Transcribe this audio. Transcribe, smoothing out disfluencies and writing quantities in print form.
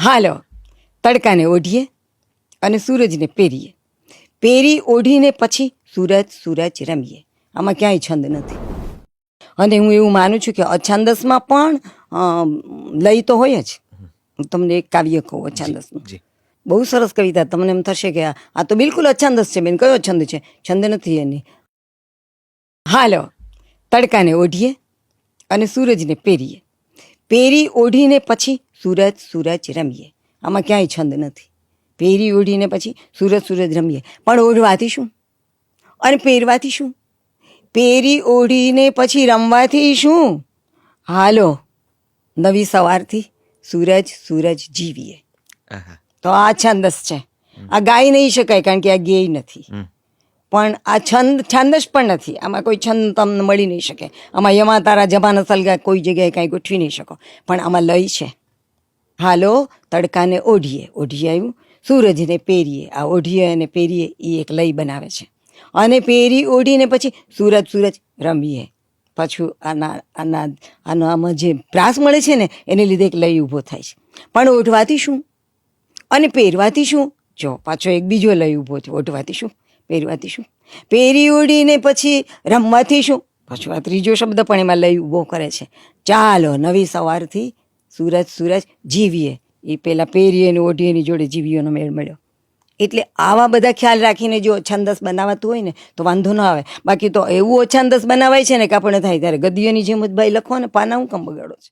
હાલો તડકાને ઓઢીએ અને સૂરજને પહેરીએ, પહેરી ઓઢીને પછી સૂરજ સૂરજ રમીએ. આમાં ક્યાંય છંદ નથી. અને હું એવું માનું છું કે અછંદસમાં પણ લય તો હોય જ. હું તમને એક કાવ્ય કહું અછંદસનું, બહુ સરસ કવિતા. તમને એમ થશે કે આ તો બિલકુલ અછંદસ છે બેન. કયો છંદ છે? છંદ નથી એની. હાલો તડકાને ઓઢીએ અને સૂરજને પહેરીએ, પહેરી ઓઢીને પછી સૂરજ સૂરજ રમીએ. આમાં ક્યાંય છંદ નથી. પહેરી ઓઢીને પછી સૂરજ સૂરજ રમીએ. પણ ઓઢવાથી શું અને પહેરવાથી શું? પહેરી ઓઢીને પછી રમવાથી શું? હાલો નવી સવારથી સૂરજ સૂરજ જીવીએ. તો આ છંદસ છે. આ ગાઈ નહીં શકાય કારણ કે આ ગેય નથી, પણ આ છંદસ પણ નથી. આમાં કોઈ છંદ તમને મળી નહીં શકે. આમાં યમા તારા જમાના સલગા કોઈ જગ્યાએ કાંઈ ગોઠવી નહીં શકો, પણ આમાં લય છે. હાલો તડકાને ઓઢીએ, ઓઢી આવ્યું, સૂરજને પહેરીએ. આ ઓઢીએ અને પહેરીએ એ એક લય બનાવે છે. અને પહેરી ઓઢીને પછી સૂરજ સૂરજ રમીએ. પાછું આમાં જે પ્રાસ મળે છે ને એને લીધે એક લય ઊભો થાય છે. પણ ઓઢવાથી શું અને પહેરવાથી શું? જો પાછો એક બીજો લય ઊભો છે. ઓઢવાથી શું, પહેરવાથી શું? પહેરી ઓઢીને પછી રમવાથી શું? પાછું આ ત્રીજો શબ્દ પણ એમાં લય ઊભો કરે છે. ચાલો નવી સવારથી સૂરજ સૂરજ જીવીએ. એ પહેલાં પહેરીએ ને ઓઢીએની જોડે જીવીઓનો મેળ મળ્યો. એટલે આવા બધા ખ્યાલ રાખીને જો છંદસ બનાવાતું હોય ને તો વાંધો ન આવે. બાકી તો એવું છંદસ બનાવાય છે ને કે આપણે થાય ત્યારે ગદ્યની જેમ જ ભાઈ લખો ને પાના હું કામ બગાડો છે.